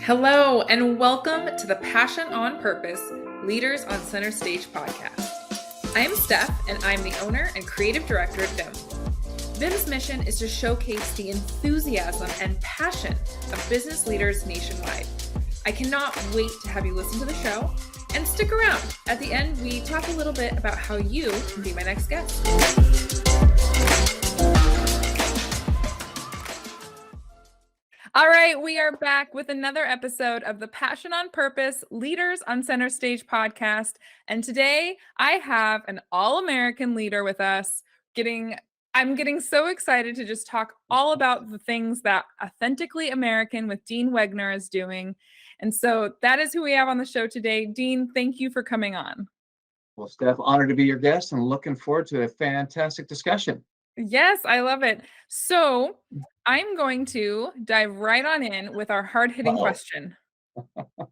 Hello, and welcome to the Passion on Purpose Leaders on Center Stage podcast. I am Steph, and I'm the owner and creative director at VIM. VIM's mission is to showcase the enthusiasm and passion of business leaders nationwide. I cannot wait to have you listen to the show and stick around. At the end, we talk a little bit about how you can be my next guest. All right, we are back with another episode of the Passion on Purpose Leaders on Center Stage podcast. And today I have an all-American leader with us. I'm getting so excited to just talk all about the things that Authentically American with Dean Wegner is doing. And so that is who we have on the show today. Dean, thank you for coming on. Well, Steph, honored to be your guest and looking forward to a fantastic discussion. Yes, I love it. So I'm going to dive right on in with our hard-hitting question.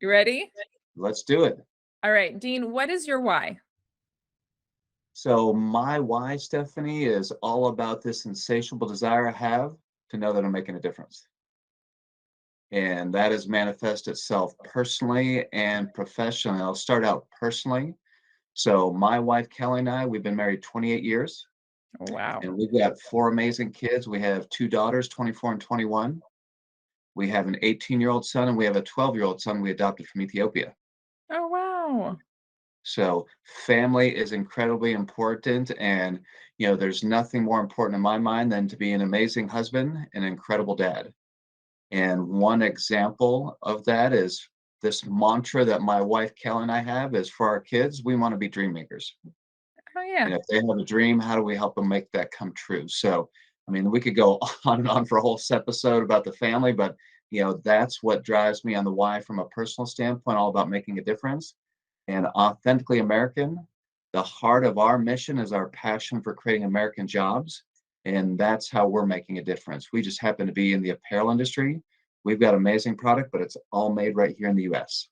You ready? Let's do it. All right, Dean, what is your why? So my why, Stephanie, is all about this insatiable desire I have to know that I'm making a difference. And that has manifested itself personally and professionally. I'll start out personally. So my wife, Kelly, and I, we've been married 28 years. Oh, wow. And we've got 4 amazing kids. We have 2 daughters, 24 and 21. We have an 18-year-old son, and we have a 12-year-old son we adopted from Ethiopia. Oh, wow. So family is incredibly important. And, there's nothing more important in my mind than to be an amazing husband and an incredible dad. And one example of that is this mantra that my wife, Kelly, and I have is for our kids, we want to be dream makers. Oh, yeah. And if they have a dream, how do we help them make that come true? So, we could go on and on for a whole episode about the family, but, that's what drives me on the why from a personal standpoint, all about making a difference. And Authentically American, the heart of our mission is our passion for creating American jobs. And that's how we're making a difference. We just happen to be in the apparel industry. We've got amazing product, but it's all made right here in the US.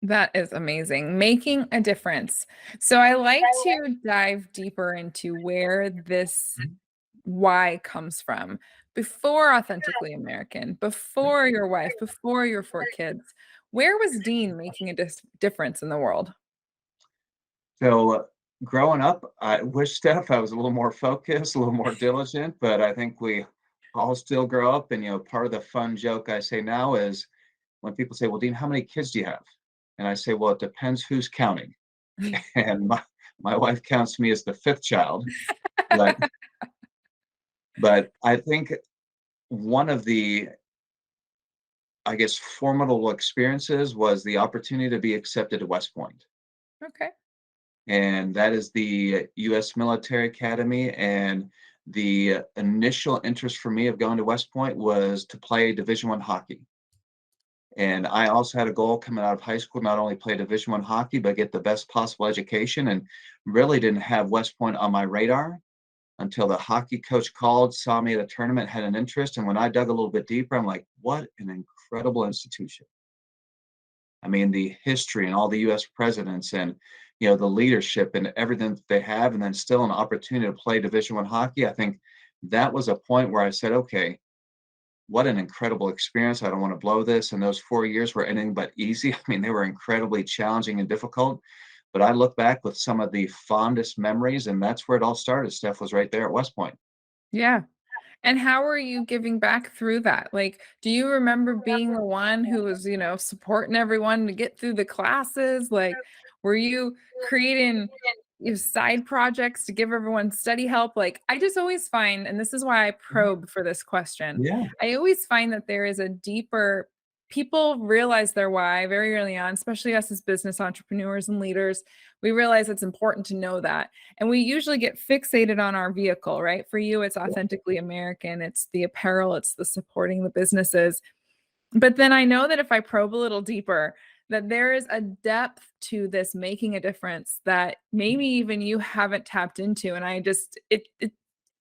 That is amazing. Making a difference. So I like to dive deeper into where this why comes from. Before Authentically American, before your wife, before your 4 kids, where was Dean making a difference in the world? So growing up, I wish, Steph, I was a little more focused, a little more diligent, but I think we all still grow up. And, part of the fun joke I say now is when people say, well, Dean, how many kids do you have? And I say, well, it depends who's counting. And my wife counts me as the 5th child. But I think one of the, formidable experiences was the opportunity to be accepted to West Point. Okay. And that is the U.S. Military Academy. And the initial interest for me of going to West Point was to play Division I hockey. And I also had a goal coming out of high school, not only play Division I hockey, but get the best possible education, and really didn't have West Point on my radar until the hockey coach called, saw me at a tournament, had an interest. And when I dug a little bit deeper, I'm like, what an incredible institution. The history and all the US presidents and, the leadership and everything that they have, and then still an opportunity to play Division I hockey. I think that was a point where I said, okay, what an incredible experience. I don't want to blow this. And those 4 years were anything but easy. They were incredibly challenging and difficult. But I look back with some of the fondest memories, and that's where it all started. Steph was right there at West Point. Yeah. And how are you giving back through that? Like, do you remember being the one who was, supporting everyone to get through the classes? Like, were you creating side projects to give everyone study help? Like, I just always find, and this is why I probe for this question, I always find that there is a deeper, people realize their why very early on, especially us as business entrepreneurs and leaders. We realize it's important to know that. And we usually get fixated on our vehicle, right? For you, it's Authentically American. It's the apparel, it's the supporting the businesses. But then I know that if I probe a little deeper, that there is a depth to this making a difference that maybe even you haven't tapped into. And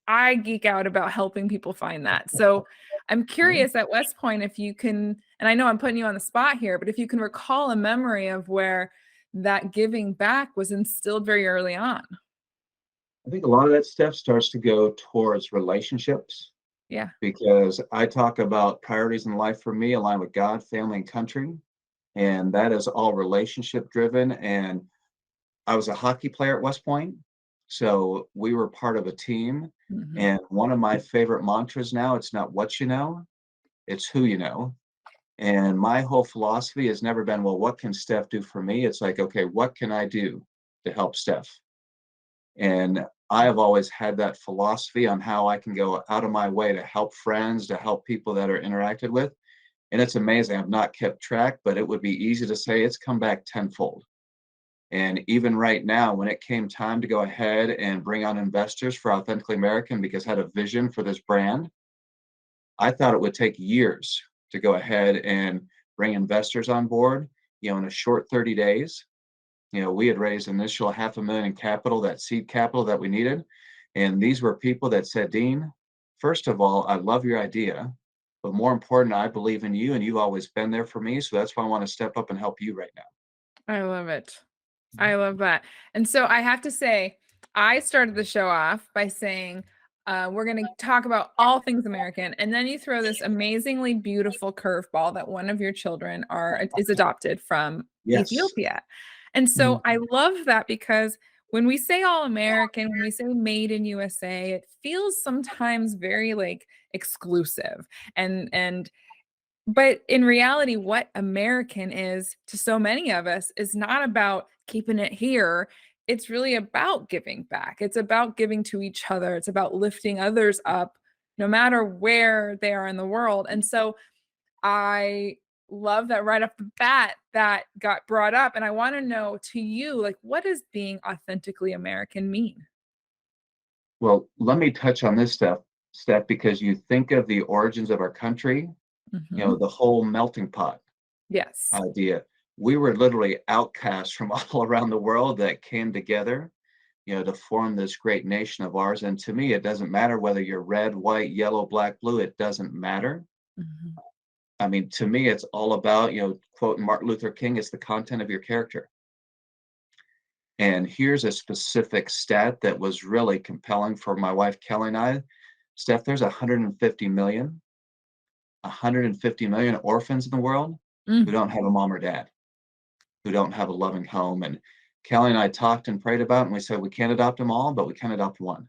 I geek out about helping people find that. So I'm curious at West Point, if you can, and I know I'm putting you on the spot here, but if you can recall a memory of where that giving back was instilled very early on. I think a lot of that stuff starts to go towards relationships. Yeah. because I talk about priorities in life for me align with God, family, and country. And that is all relationship driven. And I was a hockey player at West Point. So we were part of a team. Mhm. And one of my favorite mantras now, it's not what you know, it's who you know. And my whole philosophy has never been, well, what can Steph do for me? It's like, okay, what can I do to help Steph? And I have always had that philosophy on how I can go out of my way to help friends, to help people that are interacted with. And it's amazing. I've not kept track, but it would be easy to say it's come back tenfold. And even right now, when it came time to go ahead and bring on investors for Authentically American because I had a vision for this brand, I thought it would take years to go ahead and bring investors on board. In a short 30 days, we had raised initial 500,000 in capital, that seed capital that we needed. And these were people that said, Dean, first of all, I love your idea, but more important, I believe in you and you've always been there for me. So that's why I want to step up and help you right now. I love it. I love that. And so I have to say, I started the show off by saying, we're going to talk about all things American. And then you throw this amazingly beautiful curveball that one of your children is adopted from Yes. Ethiopia. And Mhm. so I love that because when we say all American, when we say made in USA, it feels sometimes very like exclusive and but in reality, what American is to so many of us is not about keeping it here. It's really about giving back. It's about giving to each other. It's about lifting others up, no matter where they are in the world. And so I love that right off the bat that got brought up. And I want to know to you, like, what does being authentically American mean? Well, let me touch on this stuff, Steph, because you think of the origins of our country, Mhm. the whole melting pot Yes. idea. We were literally outcasts from all around the world that came together, to form this great nation of ours. And to me, it doesn't matter whether you're red, white, yellow, black, blue, it doesn't matter. Mhm. I mean, to me, it's all about, quoting Martin Luther King, it's the content of your character. And here's a specific stat that was really compelling for my wife, Kelly, and I. Steph, there's 150 million orphans in the world who Mm. don't have a mom or dad, who don't have a loving home. And Kelly and I talked and prayed about it, and we said we can't adopt them all, but we can adopt one.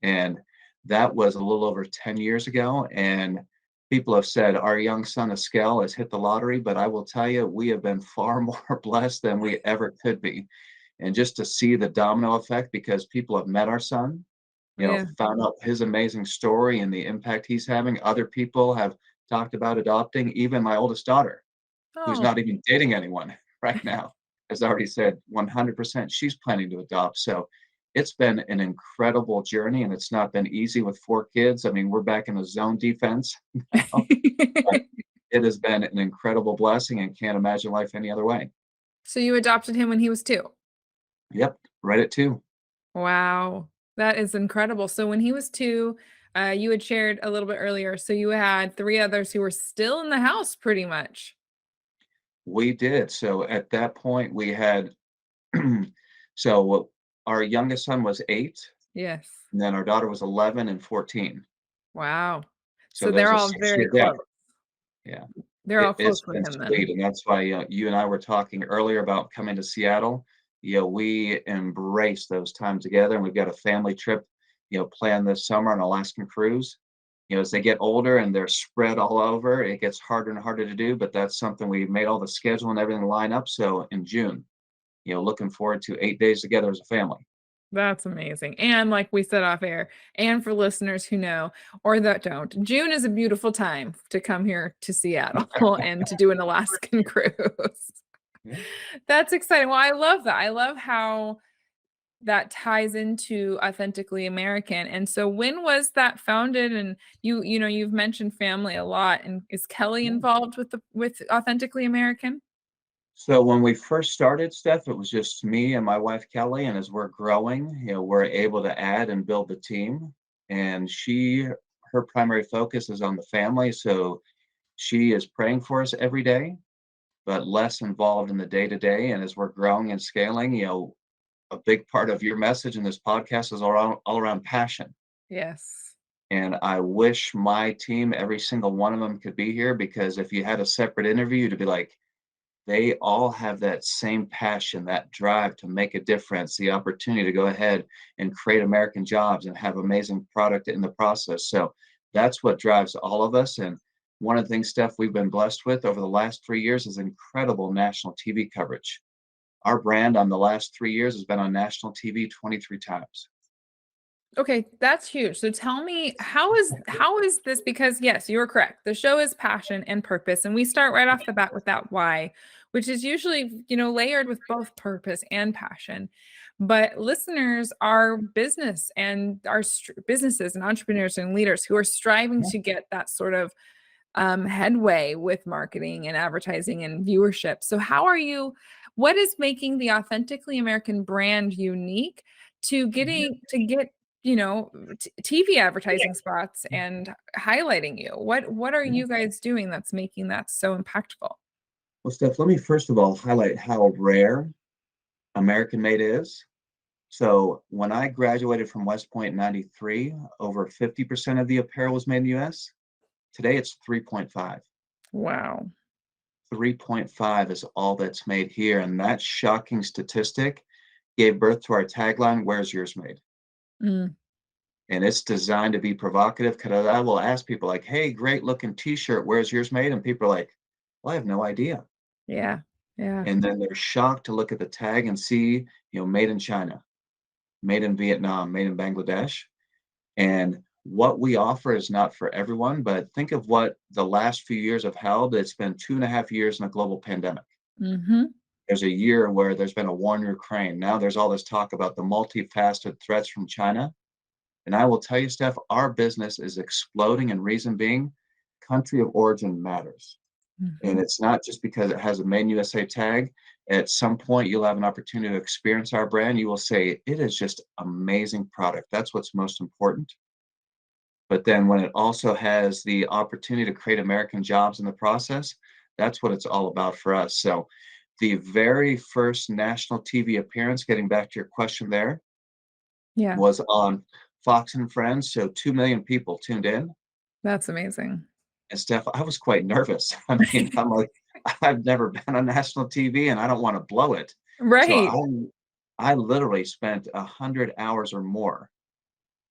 And that was a little over 10 years ago. And people have said our young son Eskel has hit the lottery, but I will tell you, we have been far more blessed than we ever could be. And just to see the domino effect, because people have met our son, Yeah. found out his amazing story and the impact he's having. Other people have talked about adopting. Even my oldest daughter, who's Oh. not even dating anyone right now, has already said 100% she's planning to adopt. So it's been an incredible journey, and it's not been easy with 4 kids. I mean, we're back in the zone defense now, but it has been an incredible blessing and can't imagine life any other way. So you adopted him when he was 2? Yep, right at 2. Wow, that is incredible. So when he was 2, you had shared a little bit earlier, so you had 3 others who were still in the house pretty much. We did. So at that point, we had, so our youngest son was 8, Yes. and then our daughter was 11 and 14. Wow. So So there's they're a all very 6-year gap. close. Yeah. They're all It's close with been him then. sweet, and that's why, you and I were talking earlier about coming to Seattle. We embrace those times together, and we've got a family trip, planned this summer on Alaskan cruise. As they get older and they're spread all over, it gets harder and harder to do, but that's something we made all the schedule and everything line up. So in June, looking forward to 8 days together as a family. That's amazing. And like we said off air, and for listeners who know or that don't, June is a beautiful time to come here to Seattle and to do an Alaskan cruise. Yeah. That's exciting. Well, I love that. I love how that ties into Authentically American. And so when was that founded? And you've mentioned family a lot. And is Kelly Yeah. involved with Authentically American? So when we first started, Steph, it was just me and my wife Kelly, and as we're growing, we're able to add and build the team. And her primary focus is on the family, so she is praying for us every day, but less involved in the day to day. And as we're growing and scaling, a big part of your message in this podcast is all around passion. Yes. And I wish my team, every single one of them, could be here, because if you had a separate interview, to be like, they all have that same passion, that drive to make a difference, the opportunity to go ahead and create American jobs and have amazing product in the process. So that's what drives all of us. And one of the things, Steph, we've been blessed with over the last 3 years is incredible national TV coverage. Our brand on the last 3 years has been on national TV 23 times. Okay, that's huge. So tell me, how is this? Because yes, you were correct. The show is passion and purpose, and we start right off the bat with that why, which is usually, layered with both purpose and passion. But listeners are business and businesses and entrepreneurs and leaders who are striving to get that sort of headway with marketing and advertising and viewership. So, what is making the Authentically American brand unique to get, TV advertising spots and highlighting you? What are you guys doing that's making that so impactful? Well, Steph, let me first of all highlight how rare American made is. So when I graduated from West Point in 93, over 50% of the apparel was made in the US. Today it's 3.5. Wow. 3.5 is all that's made here. And that shocking statistic gave birth to our tagline, "Where's yours made?" Mm, And it's designed to be provocative, because I will ask people like, "Hey, great looking t-shirt, where's yours made?" And people are like, "Well, I have no idea." yeah. Yeah. And then they're shocked to look at the tag and see, made in China, made in Vietnam, made in Bangladesh. And what we offer is not for everyone, but think of what the last few years have held. It's been 2.5 years in a global pandemic. Mm-hmm. There's a year where there's been a war in Ukraine. Now there's all this talk about the multifaceted threats from China. And I will tell you, Steph, our business is exploding, and reason being, country of origin matters. Mm-hmm. And it's not just because it has a Made in USA tag. At some point, you'll have an opportunity to experience our brand. You will say, it is just amazing product. That's what's most important. But then when it also has the opportunity to create American jobs in the process, that's what it's all about for us. So the very first national TV appearance, getting back to your question there, Yeah. was on Fox and Friends. So 2 million people tuned in. That's amazing. And Steph, I was quite nervous. I mean, I'm like, I've never been on national TV and I don't want to blow it. So Right. I literally spent 100 hours or more,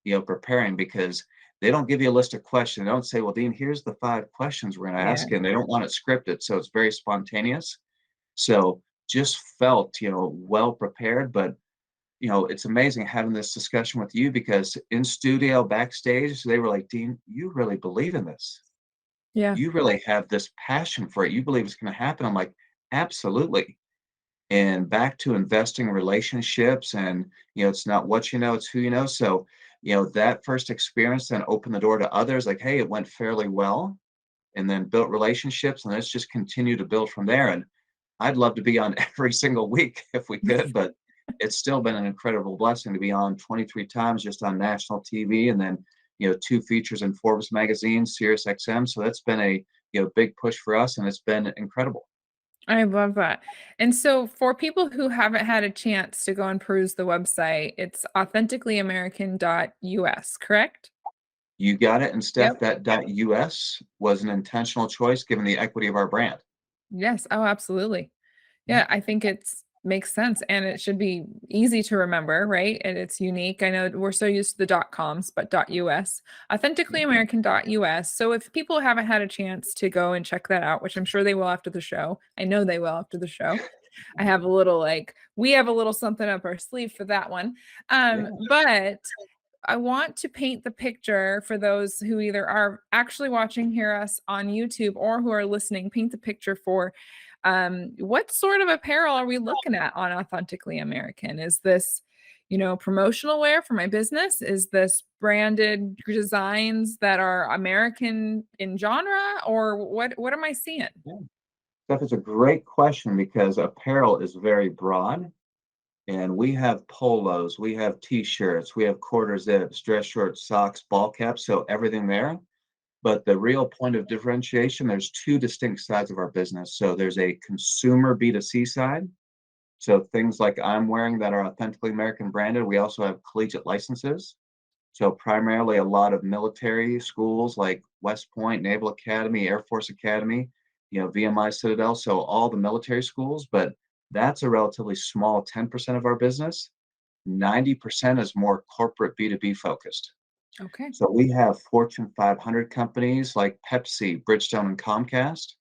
preparing, because they don't give you a list of questions. They don't say, well, Dean, here's the 5 questions we're going to Yeah. ask you. And they don't want it scripted. So it's very spontaneous. So just felt, well prepared. But, it's amazing having this discussion with you, because in studio backstage, they were like, Dean, you really believe in this. Yeah. You really have this passion for it. You believe it's going to happen. I'm like, absolutely. And back to investing in relationships, and, it's not what you know, it's who you know. So, that first experience then opened the door to others. Like, hey, it went fairly well, and then built relationships, and let's just continue to build from there. And I'd love to be on every single week if we could, but it's still been an incredible blessing to be on 23 times just on national TV, and then, 2 features in Forbes magazine, Sirius XM. So that's been a, big push for us, and it's been incredible. I love that. And so for people who haven't had a chance to go and peruse the website, it's authenticallyamerican.us, correct? You got it. And Steph, Yep. that .us was an intentional choice given the equity of our brand. Yes. Oh, absolutely. Yeah, I think it's makes sense and it should be easy to remember, right? And it's unique. I know we're so used to the .coms, but .us, authenticallyamerican.us. So if people haven't had a chance to go and check that out, which I'm sure they will after the show, I know they will after the show. I have a little we have a little something up our sleeve for that one. Yeah. But I want to paint the picture for those who either are actually watching, hear us on YouTube, or who are listening, paint the picture for what sort of apparel are we looking at on Authentically American? Is this, promotional wear for my business? Is this branded designs that are American in genre, or what am I seeing? Yeah. Steph, it's a great question, because apparel is very broad. And we have polos, we have t-shirts, we have quarter zips, dress shorts, socks, ball caps, so everything there. But the real point of differentiation, there's 2 distinct sides of our business. So there's a consumer B2C side. So things like I'm wearing that are Authentically American branded. We also have collegiate licenses. So primarily a lot of military schools like West Point, Naval Academy, Air Force Academy, VMI Citadel, so all the military schools, but that's a relatively small 10% of our business. 90% is more corporate B2B focused. Okay. So we have Fortune 500 companies like Pepsi, Bridgestone, and Comcast.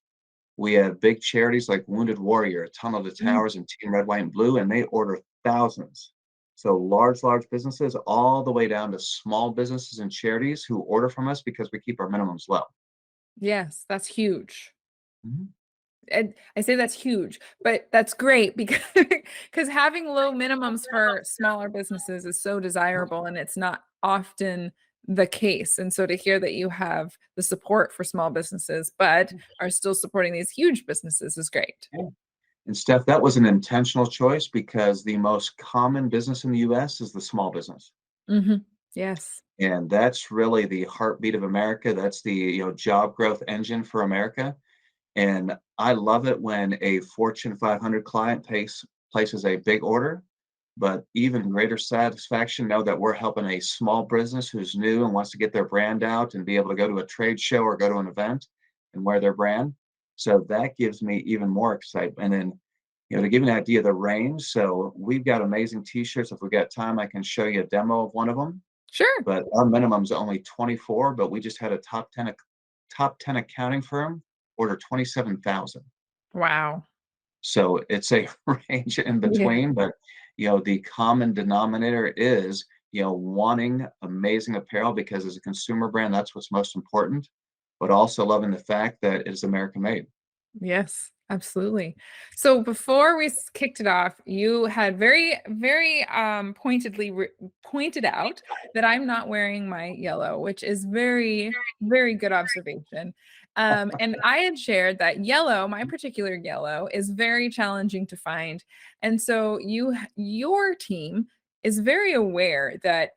We have big charities like Wounded Warrior, Tunnel to Mm. Towers, and Team Red, White, and Blue, and they order thousands. So large businesses, all the way down to small businesses and charities who order from us because we keep our minimums low. Yes, that's huge. Mhm. And I say that's huge, but that's great because because having low minimums for smaller businesses is so desirable and it's not often the case. And so to hear that you have the support for small businesses, but are still supporting these huge businesses is great. Yeah. And Steph, that was an intentional choice because the most common business in the US is the small business. Hmm. Yes. And that's really the heartbeat of America. That's the job growth engine for America. And I love it when a Fortune 500 client places a big order, but even greater satisfaction know that we're helping a small business who's new and wants to get their brand out and be able to go to a trade show or go to an event and wear their brand. So that gives me even more excitement. And then, to give you an idea of the range, so we've got amazing t-shirts. If we got time, I can show you a demo of one of them. Sure. But our minimum is only 24, but we just had a top 10 accounting firm order 27,000. Wow. So it's a range in Yeah. between, but the common denominator is wanting amazing apparel because as a consumer brand, that's what's most important, but also loving the fact that it is American made. Yes, absolutely. So before we kicked it off, you had very pointedly pointed out that I'm not wearing my yellow, which is very good observation. And I had shared that yellow, my particular yellow, is very challenging to find. And so your team is very aware that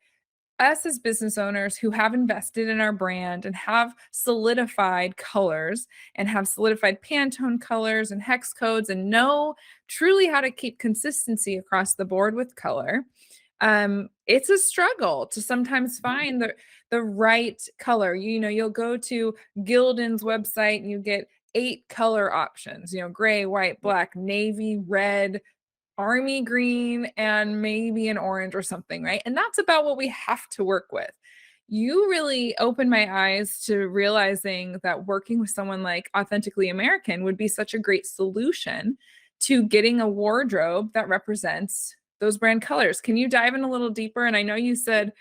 us as business owners who have invested in our brand and have solidified colors and have solidified Pantone colors and hex codes and know truly how to keep consistency across the board with color. It's a struggle to sometimes find the right color. You'll go to Gildan's website and you get 8 color options, gray, white, black, navy, red, army green, and maybe an orange or something, right? And that's about what we have to work with. You really opened my eyes to realizing that working with someone like Authentically American would be such a great solution to getting a wardrobe that represents those brand colors. Can you dive in a little deeper? And I know you said,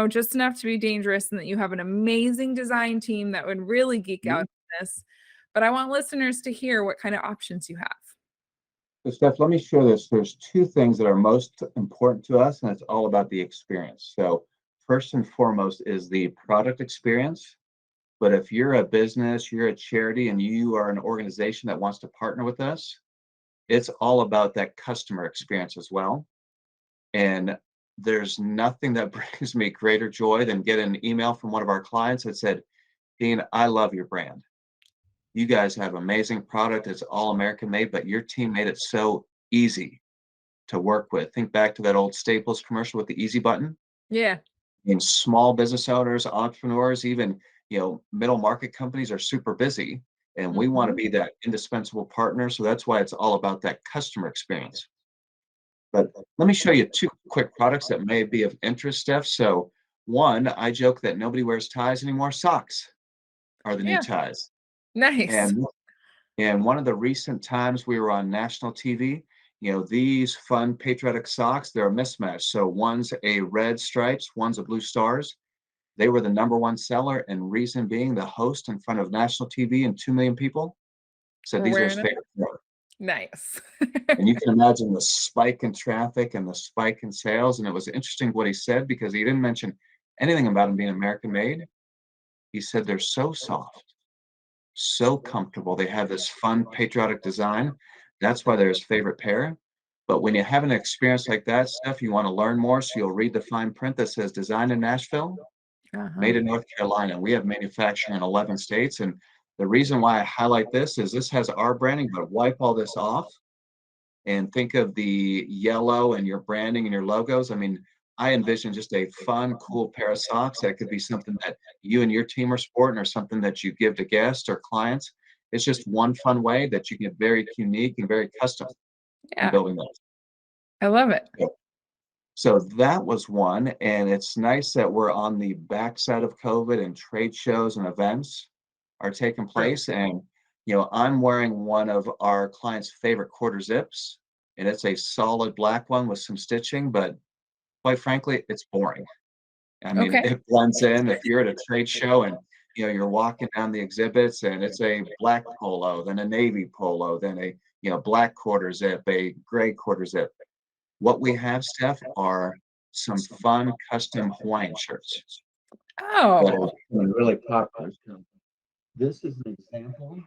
just enough to be dangerous and that you have an amazing design team that would really geek out Mhm. on this. But I want listeners to hear what kind of options you have. So Steph, let me share this. There's two things that are most important to us, and it's all about the experience. So first and foremost is the product experience. But if you're a business, you're a charity, and you are an organization that wants to partner with us, it's all about that customer experience as well. And there's nothing that brings me greater joy than get an email from one of our clients that said, Dean, I love your brand. You guys have amazing product. It's all American made, but your team made it so easy to work with. Think back to that old Staples commercial with the easy button. Yeah. And small business owners, entrepreneurs, even middle market companies are super busy, and we want to Mhm. be that indispensable partner. So that's why it's all about that customer experience. But let me show you two quick products that may be of interest, Steph. So one, I joke that nobody wears ties anymore. Socks are the new Yeah. ties. Nice. And one of the recent times we were on national TV, these fun patriotic socks, they're a mismatch. So one's a red stripes, one's a blue stars. They were the number one seller, and reason being the host in front of national TV and 2 million people said We're these are his wearing it. favorite color. Nice. And you can imagine the spike in traffic and the spike in sales. And it was interesting what he said because he didn't mention anything about them being American made. He said they're so soft, so comfortable. They have this fun patriotic design. That's why they're his favorite pair. But when you have an experience like that, Steph, you want to learn more. So you'll read the fine print that says designed in Nashville, Uh-huh. made in North Carolina. We have manufacturing in 11 states. And the reason why I highlight this is this has our branding, but wipe all this off and think of the yellow and your branding and your logos. I mean, I envision just a fun, cool pair of socks that could be something that you and your team are sporting or something that you give to guests or clients. It's just one fun way that you can get very unique and very custom in Yeah, building those. I love it. So that was one, and it's nice that we're on the backside of COVID and trade shows and events are taking True. place. And, I'm wearing one of our clients' favorite quarter zips, and it's a solid black one with some stitching, but quite frankly, it's boring. I mean, Okay. it blends in. If you're at a trade show and, you're walking down the exhibits and it's a black polo, then a navy polo, then a, black quarter zip, a gray quarter zip. What we have, Steph, are some fun custom Hawaiian shirts that are Oh. becoming really popular. So this is an example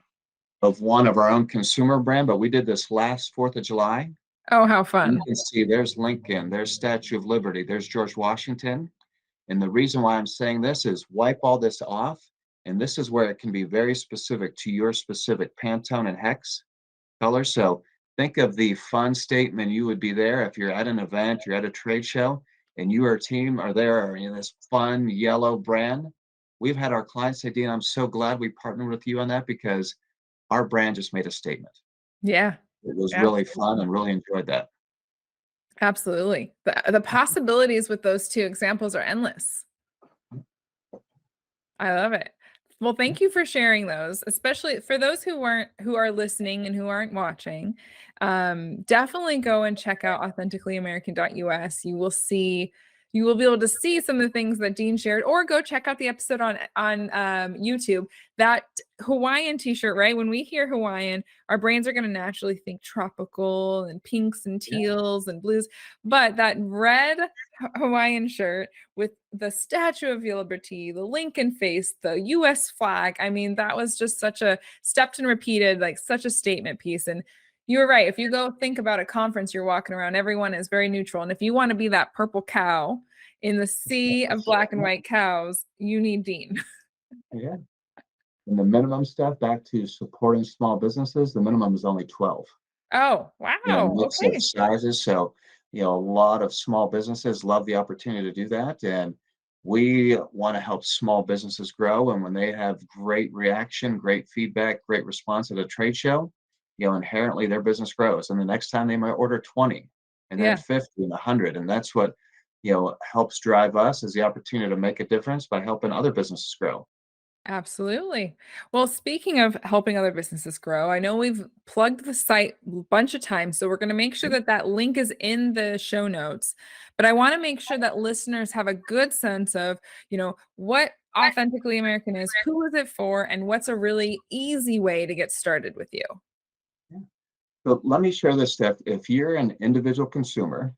of one of our own consumer brand, but we did this last 4th of July. Oh, how You fun. can see there's Lincoln, there's Statue of Liberty, there's George Washington. And the reason why I'm saying this is wipe all this off. And this is where it can be very specific to your specific Pantone and hex color. So think of the fun statement you would be there if you're at an event, you're at a trade show, and you or a team are there in this fun yellow brand. We've had our clients say, Dean, I'm so glad we partnered with you on that because our brand just made a statement. Yeah, It was really fun absolutely. and really enjoyed that. Absolutely. The possibilities with those two examples are endless. I love it. Well, thank you for sharing those, especially for those who are listening and who aren't watching. Definitely go and check out authenticallyamerican.us. You will be able to see some of the things that Dean shared, or go check out the episode on YouTube. That Hawaiian t-shirt, right? When we hear Hawaiian, our brains are going to naturally think tropical and pinks and Yeah. teals and blues, but that red Hawaiian shirt with the Statue of Liberty, the Lincoln face, the US flag. I mean, that was just such a stepped and repeated, like such a statement piece. And you were right. If you go think about a conference, you're walking around, everyone is very neutral. And if you want to be that purple cow in the sea of black and white cows, you need Dean. Yeah. And the minimum stuff back to supporting small businesses, the minimum is only 12. Oh, wow. Mix of Okay. sizes. So, a lot of small businesses love the opportunity to do that. And we want to help small businesses grow. And when they have great reaction, great feedback, great response at a trade show, inherently their business grows. And the next time they might order 20 and then Yeah. 50 and 100. And that's what, helps drive us is the opportunity to make a difference by helping other businesses grow. Absolutely. Well, speaking of helping other businesses grow, I know we've plugged the site a bunch of times, so we're going to make sure that that link is in the show notes. But I want to make sure that listeners have a good sense of, what Authentically American is, who is it for, and what's a really easy way to get started with you. So let me share this stuff. If you're an individual consumer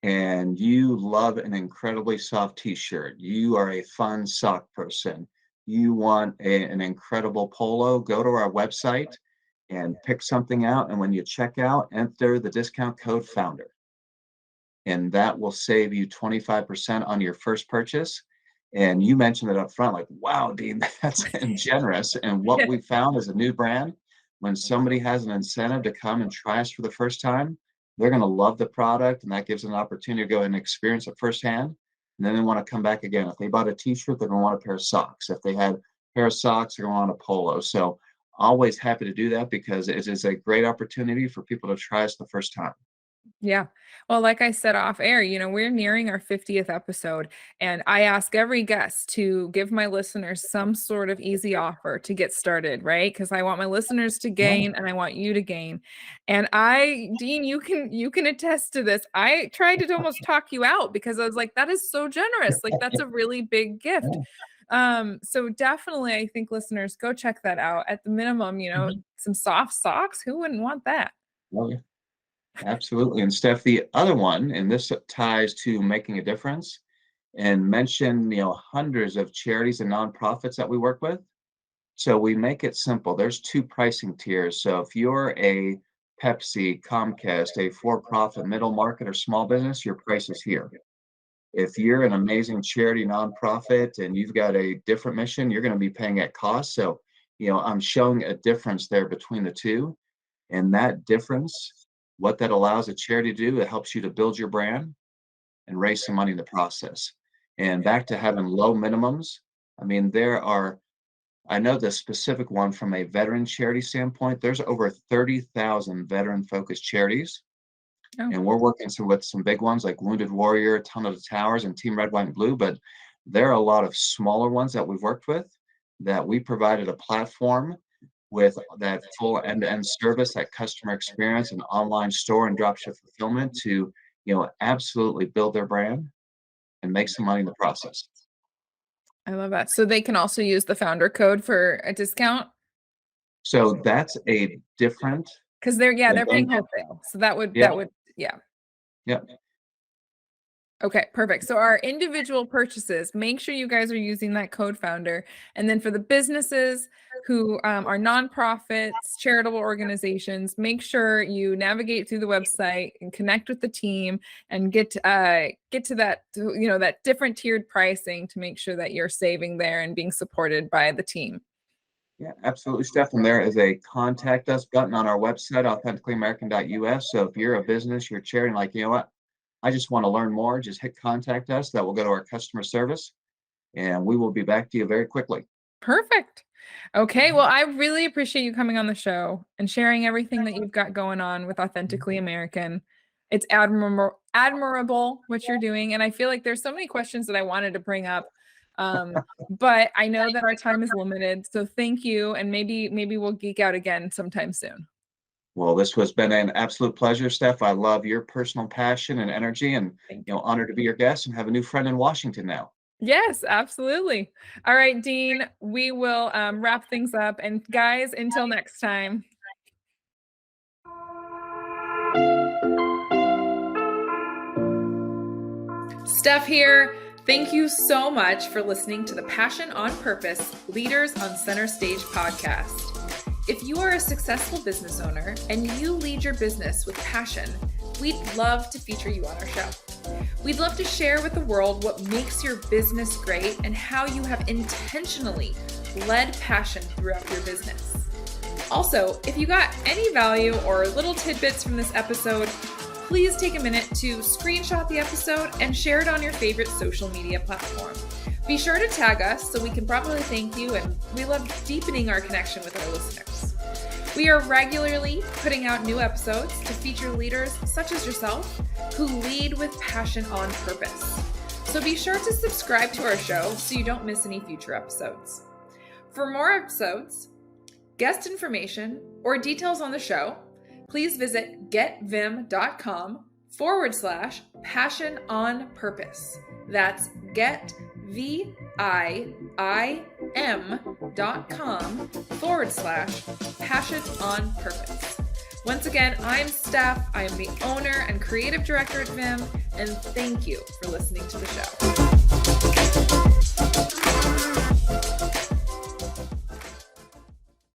and you love an incredibly soft t-shirt, you are a fun sock person, you want an incredible polo, go to our website and pick something out. And when you check out, enter the discount code founder. And that will save you 25% on your first purchase. And you mentioned it up front, like, wow, Dean, that's generous. And what Yeah. we found as a new brand, when somebody has an incentive to come and try us for the first time, they're going to love the product. And that gives them an opportunity to go and experience it firsthand. And then they want to come back again. If they bought a t-shirt, they're going to want a pair of socks. If they had a pair of socks, they're going to want a polo. So always happy to do that because it is a great opportunity for people to try us the first time. Yeah. Well, like I said off air, we're nearing our 50th episode, and I ask every guest to give my listeners some sort of easy offer to get started, right? Because I want my listeners to Yeah. gain and I want you to gain. And Dean, you can attest to this. I tried to almost talk you out because I was like, that is so generous. Like that's a really big gift. Yeah. So definitely I think listeners go check that out. At the minimum, Mhm. some soft socks. Who wouldn't want that? Oh, yeah. Absolutely. And Steph, the other one, and this ties to making a difference, and mention, hundreds of charities and nonprofits that we work with. So we make it simple. There's two pricing tiers. So if you're a Pepsi, Comcast, a for-profit, middle market, or small business, your price is here. If you're an amazing charity nonprofit and you've got a different mission, you're going to be paying at cost. So, I'm showing a difference there between the two. And that difference, what that allows a charity to do, it helps you to build your brand. and raise some money in the process. And back to having low minimums, I mean, I know the specific one from a veteran charity standpoint, there's over 30,000 veteran-focused charities, Oh, and we're working with some big ones like Wounded Warrior, Ton of the Towers, and Team Red, White, and Blue, but there are a lot of smaller ones that we've worked with that we provided a platform with that full end-to-end service, that customer experience, and online store and dropship fulfillment to, absolutely build their brand and make some money in the process. I love that. So they can also use the founder code for a discount So that's a different, because they're yeah, they're paying wholesale. So that would yeah, yeah. yeah. Okay, perfect. So our individual purchases, make sure you guys are using that code founder. And then for the businesses who are nonprofits, charitable organizations, make sure you navigate through the website and connect with the team and get to that, that different tiered pricing to make sure that you're saving there and being supported by the team. Yeah, absolutely, Steph. And there is a contact us button on our website, authenticallyamerican.us. So if you're a business, you're a charity, like, you know what, I just want to learn more, just hit contact us. That will go to our customer service, and we will be back to you very quickly. Perfect. Okay, well, I really appreciate you coming on the show and sharing everything that you've got going on with Authentically American. It's admirable what you're doing, and I feel like there's so many questions that I wanted to bring up, but I know that our time is limited. So thank you, and maybe we'll geek out again sometime soon. Well, this has been an absolute pleasure, Steph. I love your personal passion and energy, and Thank you. honored to be your guest and have a new friend in Washington now. Yes, absolutely. All right, Dean, we will wrap things up, and guys, until next time. Steph here. Thank you so much for listening to the Passion on Purpose Leaders on Center Stage podcast. If you are a successful business owner and you lead your business with passion, we'd love to feature you on our show. We'd love to share with the world what makes your business great and how you have intentionally led passion throughout your business. Also, if you got any value or little tidbits from this episode, please take a minute to screenshot the episode and share it on your favorite social media platform. Be sure to tag us so we can properly thank you, and we love deepening our connection with our listeners. We are regularly putting out new episodes to feature leaders such as yourself who lead with passion on purpose. So be sure to subscribe to our show so you don't miss any future episodes. For more episodes, guest information, or details on the show, please visit getvim.com/passion on purpose. That's getvim.com/passion on purpose. Once again, I'm Steph. I am the owner and creative director at Vim, and thank you for listening to the show.